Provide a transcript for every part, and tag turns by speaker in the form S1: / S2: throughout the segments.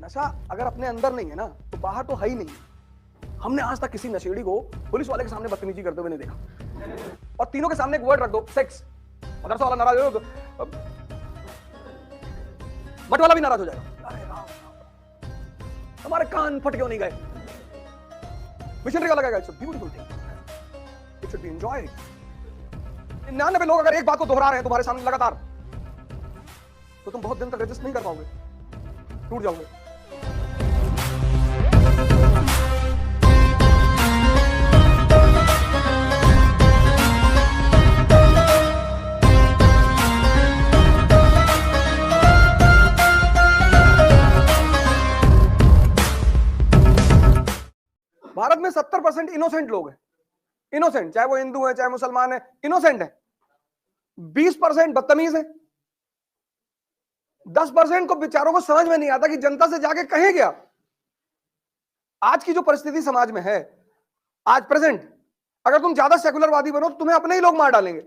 S1: नशा अगर अपने अंदर नहीं है ना तो बाहर तो है ही नहीं। हमने आज तक किसी नशेड़ी को पुलिस वाले के सामने बदतमीजी करते हुए नहीं देखा। और तीनों के सामने एक वर्ड रख दो, सेक्स, मदरसा वाला नाराज हो तो बट वाला भी नाराज हो जाएगा। अरे राम, हमारे कान फट क्यों नहीं गए। मिशनरी वाला कहेगा it's a beautiful thing, it should be enjoyed. 99 लोग अगर एक बात को दोहरा रहे हैं तुम्हारे सामने लगातार, तो तुम बहुत दिन तक रेजिस्ट नहीं कर पाओगे, टूट जाओगे। भारत में 70% इनोसेंट लोग हैं, इनोसेंट, चाहे वो हिंदू है चाहे मुसलमान है, इनोसेंट है। 20% बदतमीज है। 10% को बेचारों को समझ में नहीं आता कि जनता से जाके कहे क्या। आज की जो परिस्थिति समाज में है, आज प्रेजेंट, अगर तुम ज्यादा सेकुलरवादी बनो तो तुम्हें अपने ही लोग मार डालेंगे।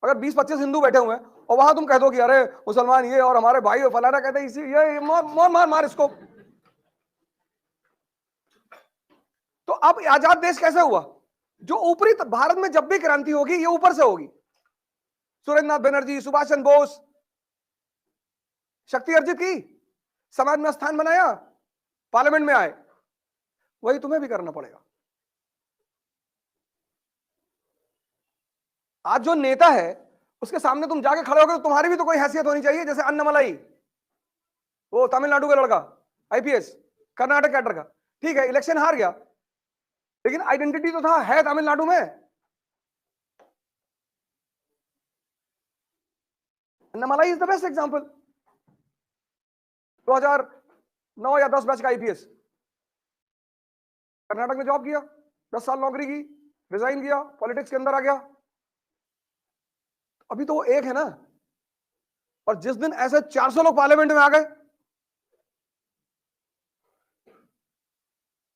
S1: अगर 20-25 हिंदू बैठे हुए हैं और वहां तुम कह दो कि अरे मुसलमान ये और हमारे भाई फलाना, कहते इसी ये मार मार मार इसको। तो अब आजाद देश कैसे हुआ? जो ऊपरी भारत में जब भी क्रांति होगी ये ऊपर से होगी। सुरेंद्रनाथ बनर्जी, सुभाष चंद्र बोस, शक्ति अर्जित की, समाज में स्थान बनाया, पार्लियामेंट में आए। वही तुम्हें भी करना पड़ेगा। आज जो नेता है उसके सामने तुम जाके खड़े होगे तो तुम्हारी भी तो कोई हैसियत होनी चाहिए। जैसे अन्नामलाई, वो तमिलनाडु का लड़का, आईपीएस, कर्नाटक कैडर का, ठीक है इलेक्शन हार गया, लेकिन आइडेंटिटी तो था, है तमिलनाडु में। Annamalai is the best example. 2009 या 10 बैच का आईपीएस, कर्नाटक में जॉब किया, 10 साल नौकरी की, रिजाइन किया, पॉलिटिक्स के अंदर आ गया। अभी तो वो एक है ना। और जिस दिन ऐसे 400 लोग पार्लियामेंट में आ गए,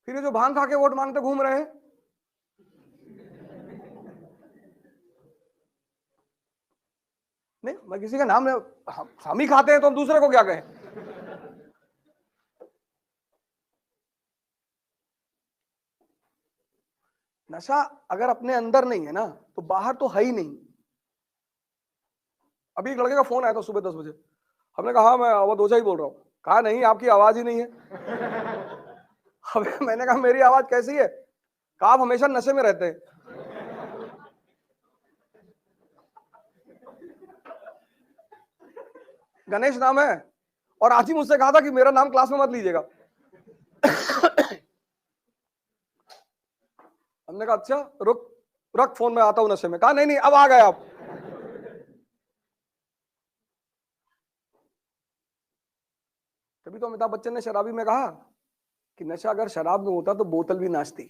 S1: फिर ये जो भांग खा के वोट मांगते घूम रहे हैं, नहीं मैं किसी का नाम हम ही खाते हैं तो हम दूसरे को क्या कहें। नशा अगर अपने अंदर नहीं है ना तो बाहर तो है ही नहीं। अभी एक लड़के का फोन आया था सुबह 10 बजे। हमने कहा मैं अवध ओझा ही बोल रहा हूँ। कहा नहीं आपकी आवाज ही नहीं है। मैंने कहा मेरी आवाज कैसी है? कहा आप हमेशा नशे में रहते हैं। गणेश नाम है और आज ही मुझसे कहा था कि मेरा नाम क्लास में मत लीजिएगा। हमने कहा अच्छा रुक रख फोन में आता हूं नशे में। कहा नहीं नहीं अब आ गए आप। तभी तो अमिताभ बच्चन ने शराबी में कहा कि नशा अगर शराब में होता तो बोतल भी नाचती।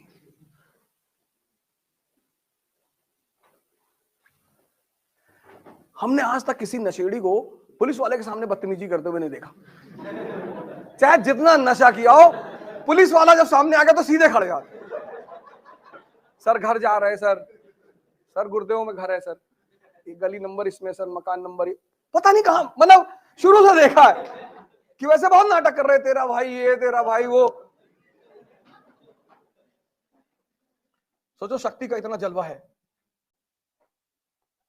S1: हमने आज तक किसी नशेड़ी को पुलिस वाले के सामने बदतमीजी करते हुए नहीं देखा। चाहे जितना नशा किया हो, पुलिस वाला जब सामने आ गया तो सीधे खड़े जाते। सर घर जा रहे हैं सर, सर गुरुदेव में घर है सर, ये गली नंबर इसमें सर, मकान नंबर पता नहीं कहां। मतलब शुरू से देखा है कि वैसे बहुत नाटक कर रहे, तेरा भाई ये तेरा भाई वो। सोचो शक्ति का इतना जलवा है,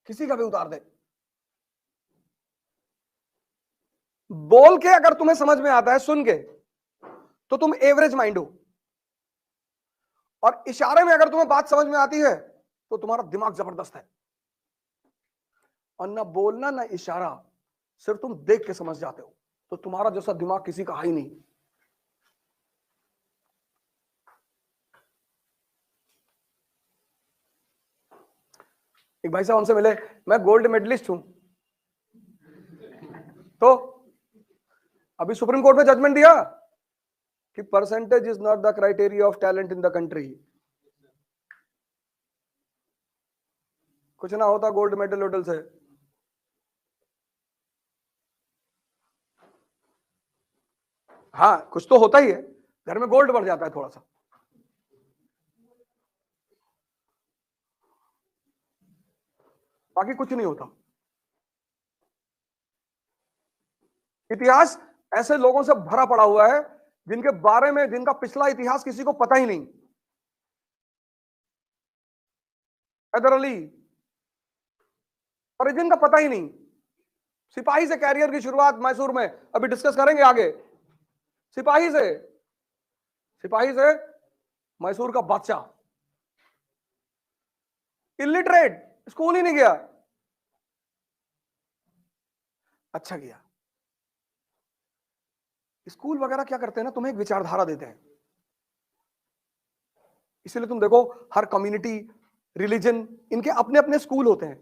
S1: किसी का भी उतार दे। बोल के अगर तुम्हें समझ में आता है, सुन के तो तुम एवरेज माइंड हो, और इशारे में अगर तुम्हें बात समझ में आती है तो तुम्हारा दिमाग जबरदस्त है। और ना बोलना ना इशारा, सिर्फ तुम देख के समझ जाते हो। तो तुम्हारा जैसा दिमाग किसी का है ही नहीं। एक भाई साहब हमसे मिले, मैं गोल्ड मेडलिस्ट हूं। तो अभी सुप्रीम कोर्ट में जजमेंट दिया कि percentage is not the criteria of talent in the country. कुछ ना होता गोल्ड मेडल वेडल से। हाँ कुछ तो होता ही है, घर में गोल्ड बढ़ जाता है थोड़ा सा। बाकी कुछ नहीं होता। इतिहास ऐसे लोगों से भरा पड़ा हुआ है जिनके बारे में, जिनका पिछला इतिहास किसी को पता ही नहीं। हैदर अली, और जिनका पता ही नहीं। सिपाही से कैरियर की शुरुआत मैसूर में, अभी डिस्कस करेंगे आगे। सिपाही से मैसूर का बादशाह, इलिटरेट, स्कूल ही नहीं गया। अच्छा किया। स्कूल वगैरह क्या करते हैं ना, तुम्हें एक विचारधारा देते हैं। इसलिए तुम देखो हर कम्युनिटी, रिलीजन, इनके अपने अपने स्कूल होते हैं।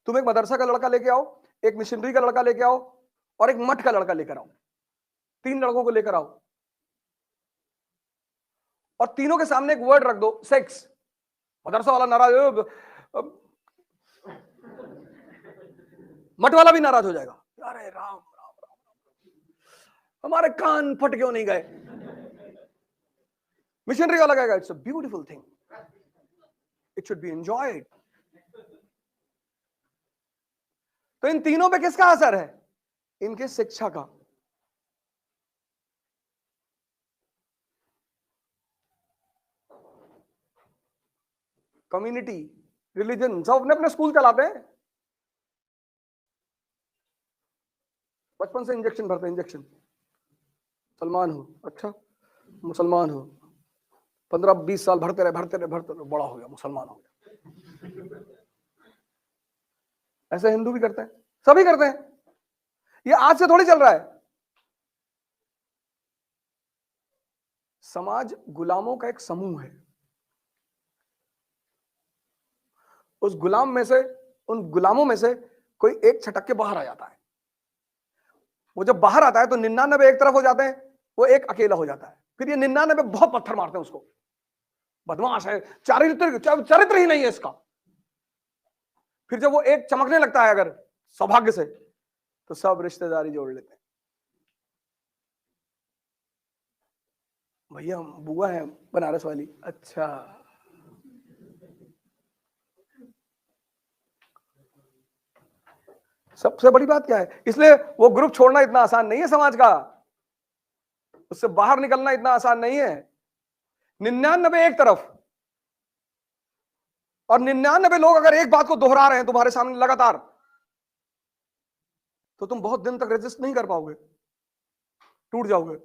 S1: तुम एक मदरसा का लड़का लेके आओ, एक मिशनरी का लड़का लेके आओ, और एक मठ का लड़का लेकर आओ। 3 लड़कों को लेकर आओ और तीनों के सामने एक वर्ड रख दो, सेक्स। मदरसा वाला नाराज, मठ वाला भी नाराज हो जाएगा, अरे राम राम राम, हमारे कान फट क्यों नहीं गए। मिशनरी वाला कहेगा it's a beautiful thing, it should be enjoyed. तो इन तीनों पे किसका असर है? इनके शिक्षा का। कम्युनिटी, रिलीजन, सब अपने अपने स्कूल चलाते हैं। बचपन से इंजेक्शन भरते हैं, इंजेक्शन। मुसलमान हो, अच्छा मुसलमान हो, 15-20 साल भरते रहे, बड़ा हो गया, मुसलमान हो गया। ऐसे हिंदू भी करते हैं, सभी करते हैं। ये आज से थोड़ी चल रहा है। समाज गुलामों का एक समूह है। उस गुलाम में से, उन गुलामों में से कोई एक छटक के बाहर आ जाता है। वो जब बाहर आता है तो 99 एक तरफ हो जाते हैं, वो एक अकेला हो जाता है। फिर ये 99 बहुत पत्थर मारते हैं उसको, बदमाश है, चरित्र ही नहीं है इसका। फिर जब वो एक चमकने लगता है अगर सौभाग्य से, तो सब रिश्तेदारी जोड़ लेते हैं। भैया बुआ है बनारस वाली, अच्छा। सबसे बड़ी बात क्या है? इसलिए वो ग्रुप छोड़ना इतना आसान नहीं है समाज का, उससे बाहर निकलना इतना आसान नहीं है। 99 एक तरफ, और 99 लोग अगर एक बात को दोहरा रहे हैं तुम्हारे सामने लगातार, तो तुम बहुत दिन तक रेजिस्ट नहीं कर पाओगे, टूट जाओगे।